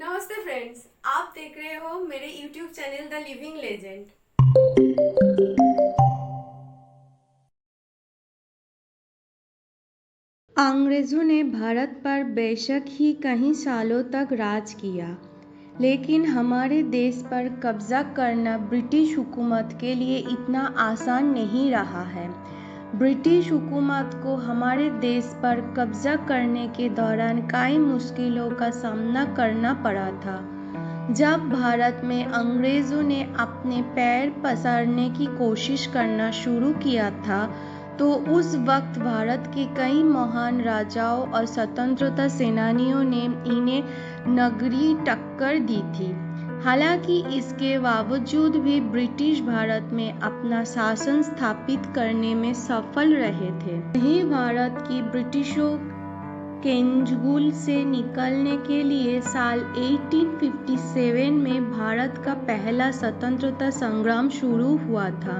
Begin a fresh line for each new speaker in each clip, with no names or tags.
नमस्ते फ्रेंड्स, आप देख रहे हो मेरे YouTube channel the living legend.
अंग्रेज़ों ने भारत पर बेशक ही कई सालों तक राज किया, लेकिन हमारे देश पर कब्जा करना ब्रिटिश हुकूमत के लिए इतना आसान नहीं रहा है। ब्रिटिश हुकूमत को हमारे देश पर कब्जा करने के दौरान कई मुश्किलों का सामना करना पड़ा था। जब भारत में अंग्रेज़ों ने अपने पैर पसारने की कोशिश करना शुरू किया था, तो उस वक्त भारत के कई महान राजाओं और स्वतंत्रता सेनानियों ने इन्हें नगरी टक्कर दी थी। हालांकि इसके बावजूद भी ब्रिटिश भारत में अपना शासन स्थापित करने में सफल रहे थे। यही भारत की ब्रिटिशों केंजगुल से निकलने के लिए साल 1857 में भारत का पहला स्वतंत्रता संग्राम शुरू हुआ था।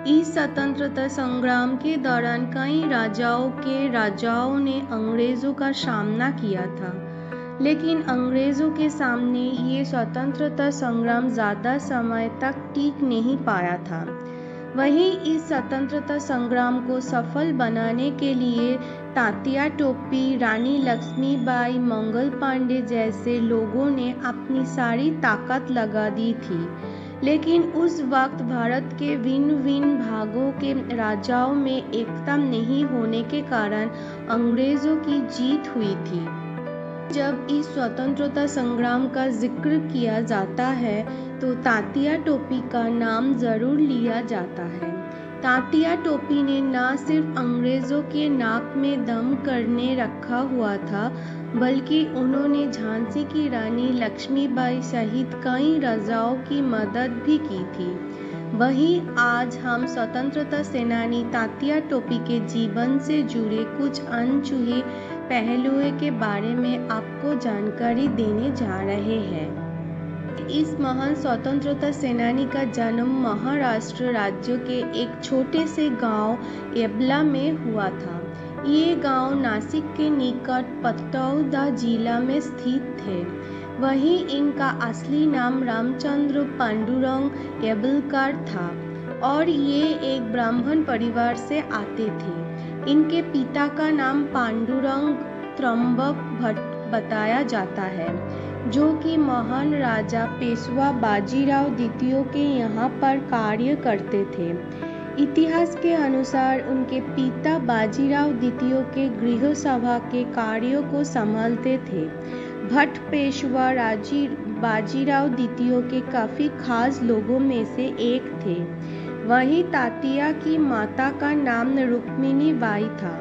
इस स्वतंत्रता संग्राम के दौरान कई राजाओं ने अंग्रेजों का सामना किया था, लेकिन अंग्रेजों के सामने ये स्वतंत्रता संग्राम ज़्यादा समय तक टिक नहीं पाया था। वहीं इस स्वतंत्रता संग्राम को सफल बनाने के लिए तात्या टोपी, रानी लक्ष्मीबाई, मंगल पांडे जैसे लोगों ने अपनी सारी ताकत लगा दी थी। लेकिन उस वक्त भारत के भिन्न भागों के राजाओं में एकता नहीं होने के कारण अंग्रेजों की जीत हुई थी। जब इस स्वतंत्रता संग्राम का जिक्र किया जाता है तो तात्या टोपी का नाम जरूर लिया जाता है। तात्या टोपी ने न सिर्फ अंग्रेजों के नाक में दम करने रखा हुआ था, बल्कि उन्होंने झांसी की रानी लक्ष्मीबाई सहित कई राजाओं की मदद भी की थी। वहीं आज हम स्वतंत्रता सेनानी तात्या टोपी के जीवन से जुड़े कुछ अनछुए पहलुओं के बारे में आपको जानकारी देने जा रहे हैं। इस महान स्वतंत्रता सेनानी का जन्म महाराष्ट्र राज्य के एक छोटे से गांव येवला में हुआ था। ये गांव नासिक के निकट पतौदा जिला में स्थित थे। वहीं इनका असली नाम रामचंद्र पांडुरंग येवलकर था और ये एक ब्राह्मण परिवार से आते थे। इनके पिता का नाम पांडुरंग त्र्यंबक भट्ट बताया जाता है, जो कि महान राजा पेशवा बाजीराव द्वितीय के यहाँ पर कार्य करते थे। इतिहास के अनुसार उनके पिता बाजीराव द्वितीय के गृह सभा के कार्यों को संभालते थे। भट्ट पेशवा बाजीराव द्वितीय के काफी खास लोगों में से एक थे। वहीं तात्या की माता का नाम रुक्मिणी बाई था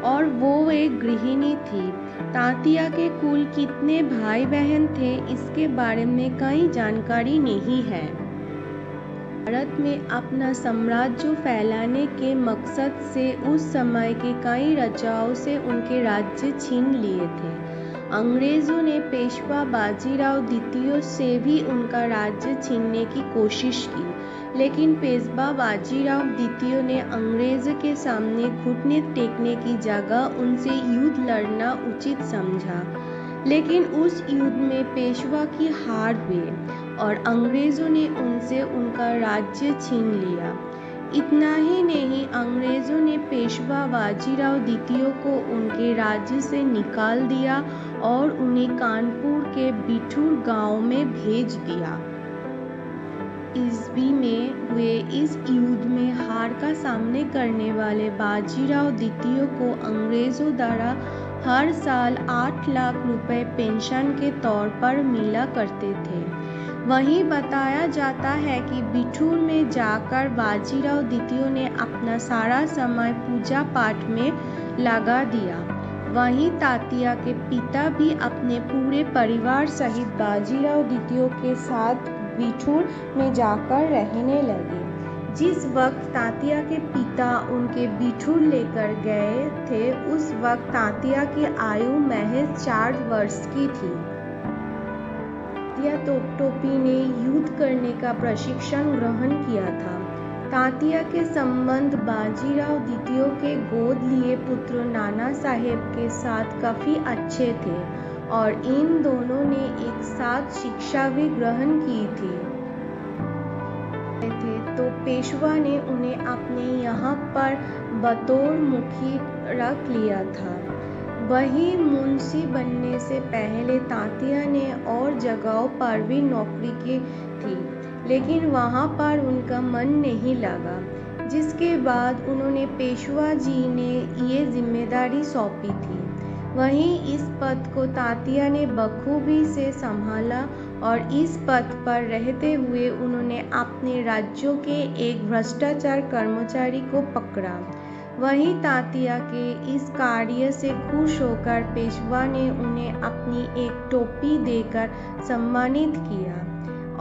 और वो एक गृहिणी थी। तात्या के कुल कितने भाई बहन थे, इसके बारे में कई जानकारी नहीं है। भारत में अपना साम्राज्य फैलाने के मकसद से उस समय के कई राजाओं से उनके राज्य छीन लिए थे। अंग्रेजों ने पेशवा बाजीराव द्वितीय से भी उनका राज्य छीनने की कोशिश की, लेकिन पेशवा बाजीराव द्वितीय ने अंग्रेज के सामने घुटने टेकने की जगह उनसे युद्ध लड़ना उचित समझा। लेकिन उस युद्ध में पेशवा की हार हुई और अंग्रेजों ने उनसे उनका राज्य छीन लिया। इतना ही नहीं, अंग्रेजों ने पेशवा बाजीराव द्वितीय को उनके राज्य से निकाल दिया और उन्हें कानपुर के बिठूर गांव में भेज दिया। ईस्वी में हुए इस युद्ध में हार का सामना करने वाले बाजीराव द्वितीय को अंग्रेजों द्वारा हर साल 8 लाख रुपए पेंशन के तौर पर मिला करते थे। वहीं बताया जाता है कि बिठूर में जाकर बाजीराव द्वितीय ने अपना सारा समय पूजा पाठ में लगा दिया। वहीं तात्या के पिता भी अपने पूरे परिवार सहित बाजीराव द्वितीय के साथ बिठूर में जाकर रहने लगे। जिस वक्त तात्या के पिता उनके बिठूर लेकर गए थे, उस वक्त तात्या की आयु महज 4 वर्ष की थी। तात्या टोपी ने युद्ध करने का प्रशिक्षण ग्रहण किया था। तात्या के संबंध बाजीराव द्वितीय के गोद लिए पुत्र नाना साहेब के साथ काफी अच्छे थे और इन दोनों ने एक साथ शिक्षा भी ग्रहण की थी तो पेशवा ने उन्हें अपने यहाँ पर बतौर मुखी रख लिया था। वही मुंशी बनने से पहले तात्या ने और जगहों पर भी नौकरी की थी, लेकिन वहाँ पर उनका मन नहीं लगा, जिसके बाद उन्होंने पेशवा जी ने ये जिम्मेदारी सौंपी थी। वहीं इस पद को तात्या ने बखूबी से संभाला और इस पद पर रहते हुए उन्होंने अपने राज्यों के एक भ्रष्टाचार कर्मचारी को पकड़ा। वहीं तात्या के इस कार्य से खुश होकर पेशवा ने उन्हें अपनी एक टोपी देकर सम्मानित किया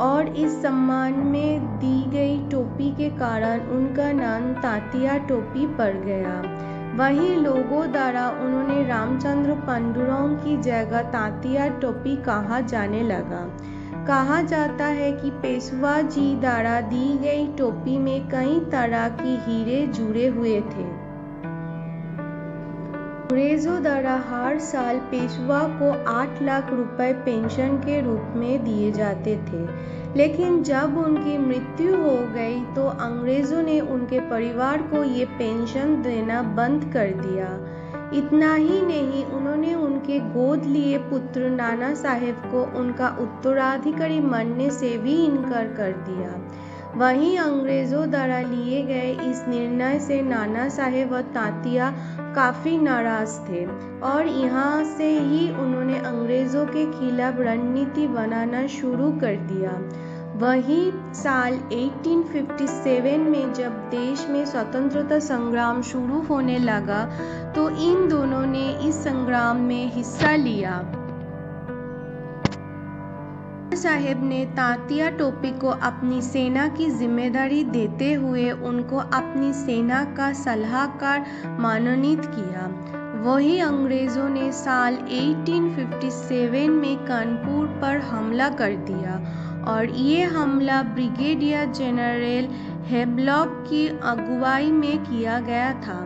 और इस सम्मान में दी गई टोपी के कारण उनका नाम तात्या टोपी पड़ गया। वहीं लोगों द्वारा उन्होंने रामचंद्र पांडुरंग की जगह तात्या टोपी कहा जाने लगा। कहा जाता है कि पेशवा जी द्वारा दी गई टोपी में कई तरह के हीरे जुड़े हुए थे। अंग्रेजों द्वारा हर साल पेशवा को 8 लाख रुपए पेंशन के रूप में दिए जाते थे, लेकिन जब उनकी मृत्यु हो गई तो अंग्रेजों ने उनके परिवार को ये पेंशन देना बंद कर दिया। इतना ही नहीं, उन्होंने उनके गोद लिए पुत्र नाना साहेब को उनका उत्तराधिकारी मानने से भी इनकार कर दिया। वहीं अंग्रेजों द्वारा लिए गए इस निर्णय से नाना साहेब और तात्या काफ़ी नाराज थे और यहाँ से ही उन्होंने अंग्रेज़ों के खिलाफ रणनीति बनाना शुरू कर दिया। वहीं साल 1857 में जब देश में स्वतंत्रता संग्राम शुरू होने लगा तो इन दोनों ने इस संग्राम में हिस्सा लिया। साहेब ने तात्या टोपी को अपनी सेना की जिम्मेदारी देते हुए उनको अपनी सेना का सलाहकार मनोनीत किया। वही अंग्रेजों ने साल 1857 में कानपुर पर हमला कर दिया और ये हमला ब्रिगेडियर जनरल हेवलॉक की अगुवाई में किया गया था।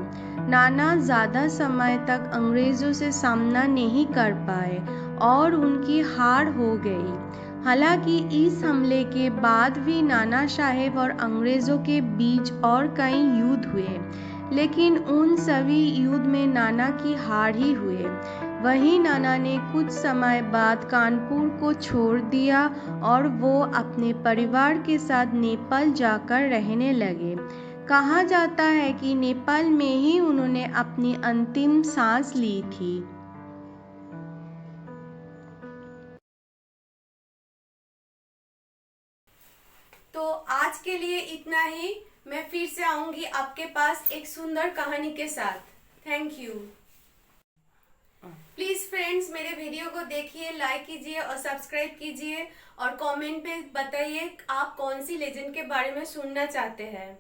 नाना ज़्यादा समय तक अंग्रेजों से सामना नहीं कर पाए और उनकी हार हो गई। हालांकि इस हमले के बाद भी नाना साहेब और अंग्रेज़ों के बीच और कई युद्ध हुए, लेकिन उन सभी युद्ध में नाना की हार ही हुए। वहीं नाना ने कुछ समय बाद कानपुर को छोड़ दिया और वो अपने परिवार के साथ नेपाल जाकर रहने लगे। कहा जाता है कि नेपाल में ही उन्होंने अपनी अंतिम सांस ली थी।
तो आज के लिए इतना ही। मैं फिर से आऊंगी आपके पास एक सुंदर कहानी के साथ। Thank you. प्लीज फ्रेंड्स, मेरे वीडियो को देखिए, लाइक कीजिए और सब्सक्राइब कीजिए और कमेंट पे बताइए आप कौन सी लेजेंड के बारे में सुनना चाहते हैं।